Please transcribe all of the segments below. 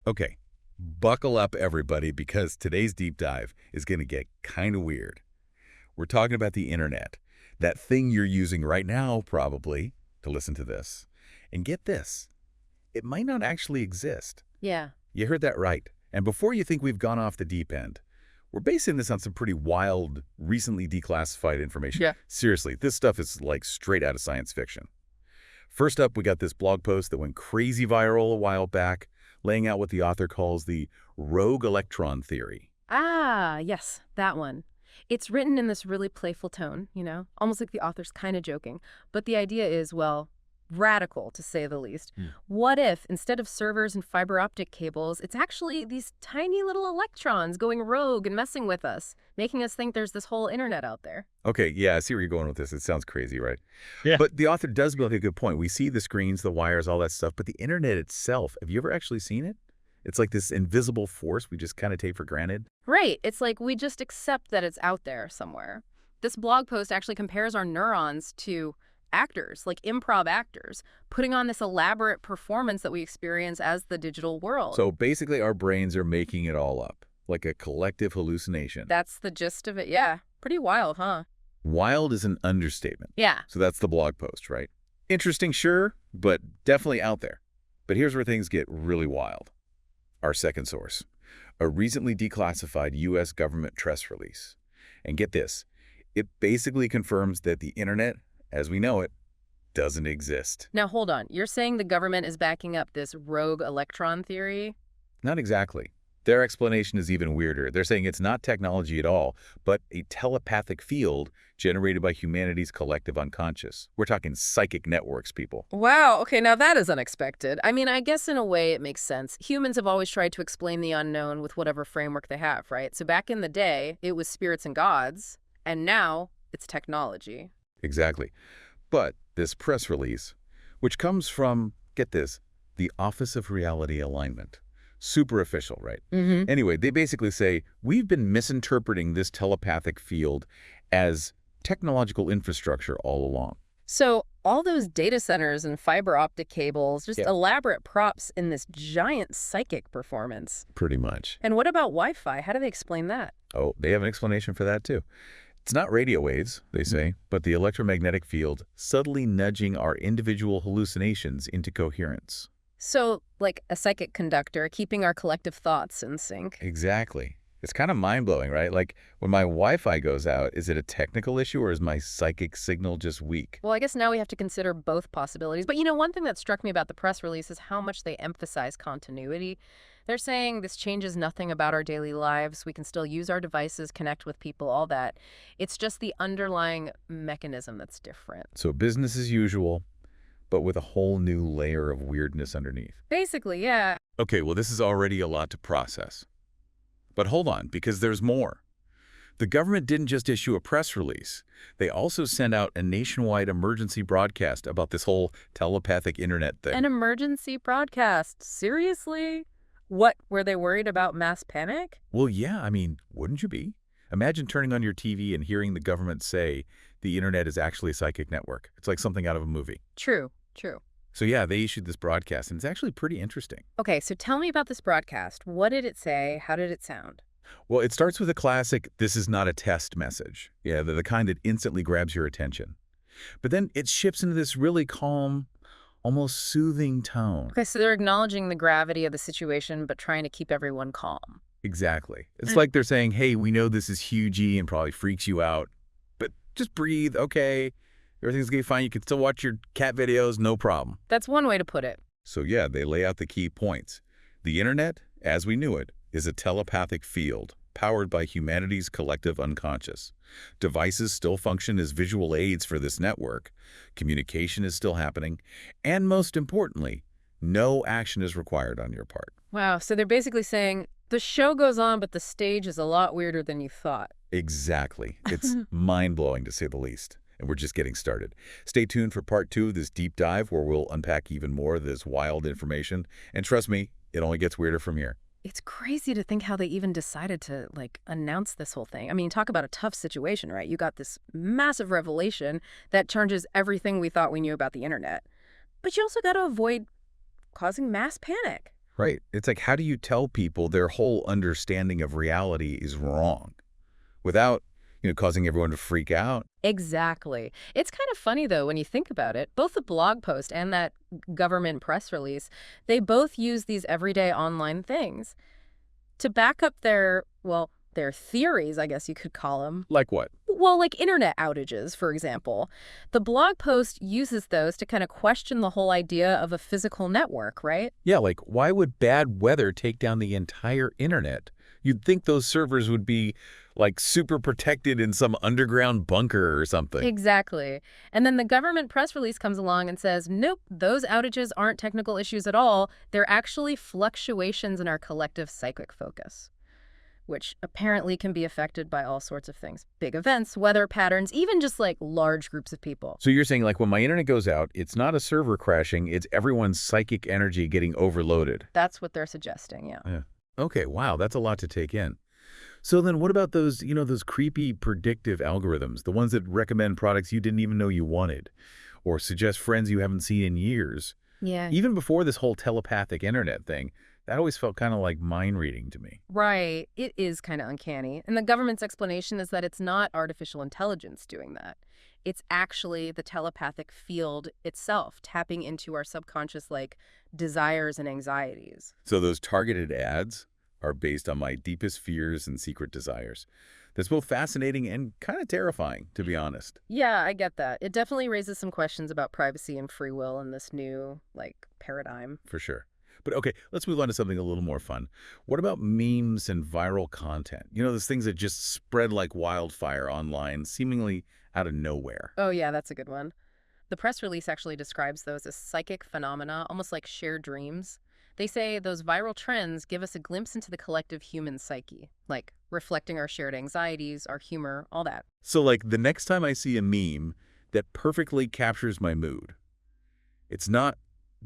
Okay, buckle up, everybody, because today's deep dive is going to get kind of weird. We're talking about the internet, that thing you're using right now, probably, to listen to this. And get this, it might not actually exist. Yeah. You heard that right. And before you think we've gone off the deep end, we're basing this on some pretty wild, recently declassified information. Yeah. Seriously, this stuff is like straight out of science fiction. First up, we got this blog post that went crazy viral a while back, laying out what the author calls the rogue electron theory. Ah, yes, that one. It's written in this really playful tone, almost like the author's kind of joking. But the idea is, well, radical, to say the least. What if, instead of servers and fiber optic cables, it's actually these tiny little electrons going rogue and messing with us, making us think there's this whole internet out there? Okay, yeah, I see where you're going with this. It sounds crazy, right? Yeah. But the author does make a good point. We see the screens, the wires, all that stuff, but the internet itself, have you ever actually seen it? It's like this invisible force we just kind of take for granted. Right. It's like we just accept that it's out there somewhere. This blog post actually compares our neurons to actors, like improv actors, putting on this elaborate performance that we experience as the digital world. So basically our brains are making it all up, like a collective hallucination. That's the gist of it. Yeah. Pretty wild, huh? Wild is an understatement. Yeah. So that's the blog post, right? Interesting, sure, but definitely out there. But here's where things get really wild. Our second source, a recently declassified U.S. government press release. And get this, it basically confirms that the internet, as we know it, doesn't exist. Now, hold on. You're saying the government is backing up this rogue electron theory? Not exactly. Their explanation is even weirder. They're saying it's not technology at all, but a telepathic field generated by humanity's collective unconscious. We're talking psychic networks, people. Wow. Okay, now that is unexpected. I mean, I guess in a way it makes sense. Humans have always tried to explain the unknown with whatever framework they have, right? So back in the day, it was spirits and gods, and now it's technology. Exactly. But this press release, which comes from, get this, the Office of Reality Alignment. Super official, right? Anyway, they basically say, we've been misinterpreting this telepathic field as technological infrastructure all along. So all those data centers and fiber optic cables, just elaborate props in this giant psychic performance. Pretty much. And what about Wi-Fi? How do they explain that? Oh, they have an explanation for that too. It's not radio waves, they say, but the electromagnetic field subtly nudging our individual hallucinations into coherence. So, like a psychic conductor, keeping our collective thoughts in sync. Exactly. It's kind of mind-blowing, right? Like, when my Wi-Fi goes out, is it a technical issue or is my psychic signal just weak? Well, I guess now we have to consider both possibilities. But one thing that struck me about the press release is how much they emphasize continuity. They're saying this changes nothing about our daily lives. We can still use our devices, connect with people, all that. It's just the underlying mechanism that's different. So business as usual, but with a whole new layer of weirdness underneath. Basically, yeah. Okay, well, this is already a lot to process. But hold on, because there's more. The government didn't just issue a press release. They also sent out a nationwide emergency broadcast about this whole telepathic internet thing. An emergency broadcast? Seriously? What, were they worried about mass panic? Well, yeah, I mean, wouldn't you be? Imagine turning on your TV and hearing the government say the internet is actually a psychic network. It's like something out of a movie. True. So yeah, they issued this broadcast, and it's actually pretty interesting. Okay, so tell me about this broadcast. What did it say? How did it sound? Well, it starts with a classic, this is not a test message. Yeah, the kind that instantly grabs your attention. But then it shifts into this really calm, almost soothing tone. Okay, so they're acknowledging the gravity of the situation, but trying to keep everyone calm. Exactly. It's like they're saying, hey, we know this is huge and probably freaks you out, but just breathe, okay? Everything's going to be fine. You can still watch your cat videos, no problem. That's one way to put it. So yeah, they lay out the key points. The internet, as we knew it, is a telepathic field powered by humanity's collective unconscious. Devices still function as visual aids for this network. Communication is still happening. And most importantly, no action is required on your part. Wow, so they're basically saying, the show goes on, but the stage is a lot weirder than you thought. Exactly. It's mind-blowing, to say the least. And we're just getting started. Stay tuned for part 2 of this deep dive, where we'll unpack even more of this wild information. And trust me, it only gets weirder from here. It's crazy to think how they even decided to, announce this whole thing. I mean, talk about a tough situation, right? You got this massive revelation that changes everything we thought we knew about the internet. But you also got to avoid causing mass panic. Right. It's like, how do you tell people their whole understanding of reality is wrong without, causing everyone to freak out? Exactly. It's kind of funny, though, when you think about it. Both the blog post and that government press release, they both use these everyday online things to back up their theories, I guess you could call them. Like what? Well, like internet outages, for example. The blog post uses those to kind of question the whole idea of a physical network, right? Yeah, like, why would bad weather take down the entire internet? You'd think those servers would be, like, super protected in some underground bunker or something. Exactly. And then the government press release comes along and says, nope, those outages aren't technical issues at all. They're actually fluctuations in our collective psychic focus, which apparently can be affected by all sorts of things. Big events, weather patterns, even just like large groups of people. So you're saying, like, when my internet goes out, it's not a server crashing, it's everyone's psychic energy getting overloaded. That's what they're suggesting, yeah. Yeah. Okay, wow, that's a lot to take in. So then what about those, those creepy predictive algorithms, the ones that recommend products you didn't even know you wanted, or suggest friends you haven't seen in years? Yeah. Even before this whole telepathic internet thing, that always felt kind of like mind reading to me. Right. It is kind of uncanny. And the government's explanation is that it's not artificial intelligence doing that. It's actually the telepathic field itself tapping into our subconscious, like, desires and anxieties. So those targeted ads are based on my deepest fears and secret desires. That's both fascinating and kind of terrifying, to be honest. Yeah, I get that. It definitely raises some questions about privacy and free will in this new, like, paradigm. For sure. But okay, let's move on to something a little more fun. What about memes and viral content? Those things that just spread like wildfire online, seemingly out of nowhere. Oh, yeah, that's a good one. The press release actually describes those as psychic phenomena, almost like shared dreams. They say those viral trends give us a glimpse into the collective human psyche, like reflecting our shared anxieties, our humor, all that. So like the next time I see a meme that perfectly captures my mood, it's not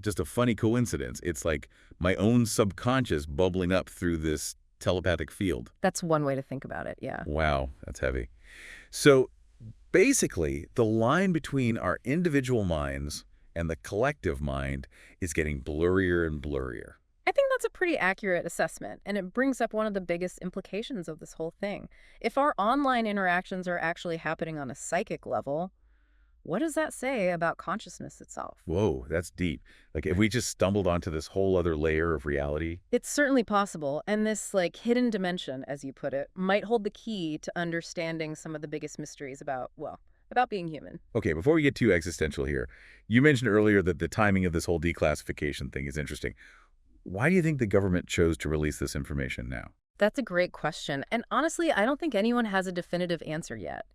just a funny coincidence. It's like my own subconscious bubbling up through this telepathic field. That's one way to think about it, yeah. Wow, that's heavy. So basically, the line between our individual minds and the collective mind is getting blurrier and blurrier. I think that's a pretty accurate assessment, and it brings up one of the biggest implications of this whole thing. If our online interactions are actually happening on a psychic level, what does that say about consciousness itself? Whoa, that's deep. Like if we just stumbled onto this whole other layer of reality. It's certainly possible, and this, like, hidden dimension, as you put it, might hold the key to understanding some of the biggest mysteries about being human. Okay, before we get too existential here, you mentioned earlier that the timing of this whole declassification thing is interesting. Why do you think the government chose to release this information now? That's a great question, and honestly, I don't think anyone has a definitive answer yet.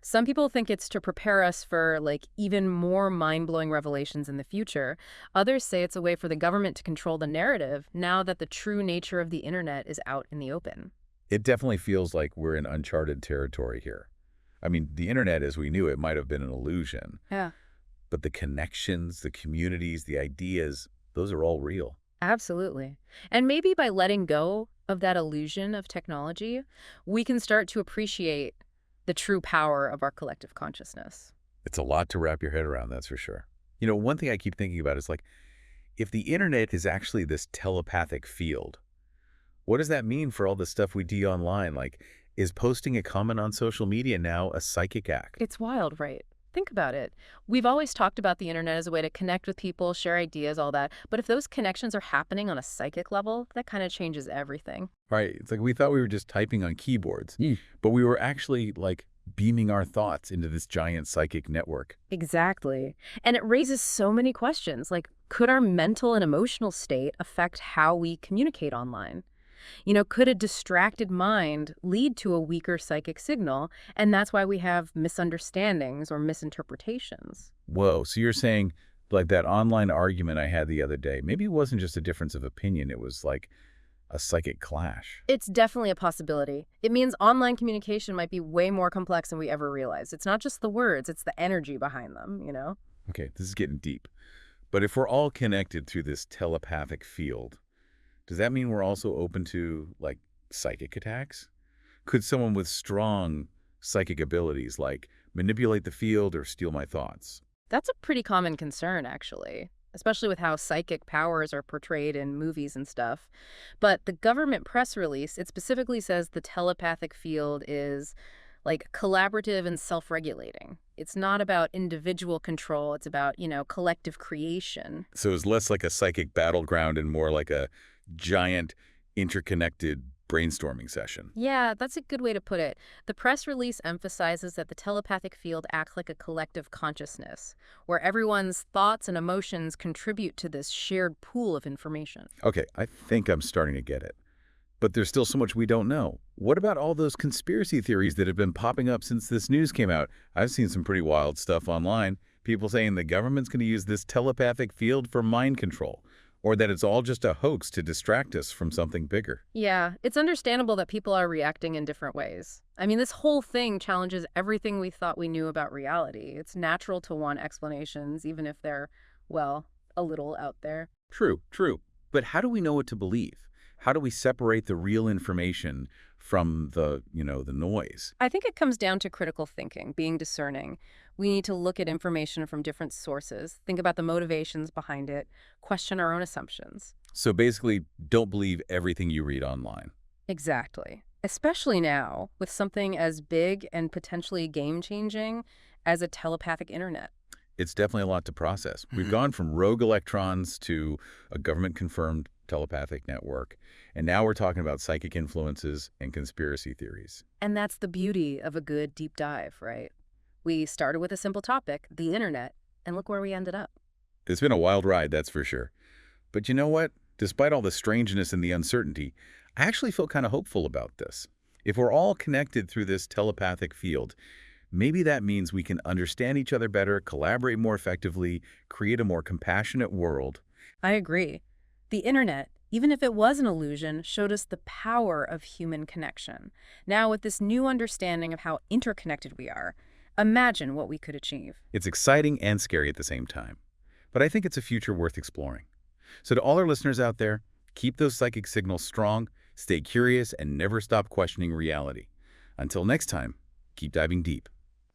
Some people think it's to prepare us for, like, even more mind-blowing revelations in the future. Others say it's a way for the government to control the narrative now that the true nature of the internet is out in the open. It definitely feels like we're in uncharted territory here. I mean, the internet as we knew it might have been an illusion, Yeah. but the connections, the communities, the ideas, those are all real. Absolutely. And maybe by letting go of that illusion of technology, we can start to appreciate the true power of our collective consciousness. It's a lot to wrap your head around, that's for sure. One thing I keep thinking about is like, if the internet is actually this telepathic field, what does that mean for all the stuff we do online? Like, is posting a comment on social media now a psychic act? It's wild, right? Think about it. We've always talked about the internet as a way to connect with people, share ideas, all that. But if those connections are happening on a psychic level, that kind of changes everything. Right. It's like we thought we were just typing on keyboards, but we were actually like beaming our thoughts into this giant psychic network. Exactly. And it raises so many questions, like, could our mental and emotional state affect how we communicate online? Could a distracted mind lead to a weaker psychic signal, and that's why we have misunderstandings or misinterpretations? Whoa. So you're saying like that online argument I had the other day, maybe it wasn't just a difference of opinion. It was like a psychic clash. It's definitely a possibility. It means online communication might be way more complex than we ever realized. It's not just the words, it's the energy behind them. Okay, this is getting deep. But if we're all connected through this telepathic field, does that mean we're also open to, like, psychic attacks? Could someone with strong psychic abilities, like, manipulate the field or steal my thoughts? That's a pretty common concern, actually. especially with how psychic powers are portrayed in movies and stuff. But the government press release, it specifically says the telepathic field is like collaborative and self-regulating. It's not about individual control, it's about, collective creation. So it's less like a psychic battleground and more like a giant, interconnected brainstorming session. Yeah, that's a good way to put it. The press release emphasizes that the telepathic field acts like a collective consciousness, where everyone's thoughts and emotions contribute to this shared pool of information. Okay, I think I'm starting to get it. But there's still so much we don't know. What about all those conspiracy theories that have been popping up since this news came out? I've seen some pretty wild stuff online. People saying the government's going to use this telepathic field for mind control, or that it's all just a hoax to distract us from something bigger. Yeah, it's understandable that people are reacting in different ways. I mean, this whole thing challenges everything we thought we knew about reality. It's natural to want explanations, even if they're, well, a little out there. True, true. But how do we know what to believe? How do we separate the real information from the noise? I think it comes down to critical thinking, being discerning. We need to look at information from different sources, think about the motivations behind it, question our own assumptions. So basically, don't believe everything you read online. Exactly. Especially now, with something as big and potentially game-changing as a telepathic internet. It's definitely a lot to process. We've gone from rogue electrons to a government-confirmed telepathic network, and now we're talking about psychic influences and conspiracy theories. And that's the beauty of a good deep dive, right? We started with a simple topic, the internet, and look where we ended up. It's been a wild ride, that's for sure. But you know what? Despite all the strangeness and the uncertainty, I actually feel kind of hopeful about this. If we're all connected through this telepathic field, maybe that means we can understand each other better, collaborate more effectively, create a more compassionate world. I agree. The internet, even if it was an illusion, showed us the power of human connection. Now, with this new understanding of how interconnected we are, imagine what we could achieve. It's exciting and scary at the same time. But I think it's a future worth exploring. So to all our listeners out there, keep those psychic signals strong, stay curious, and never stop questioning reality. Until next time, keep diving deep.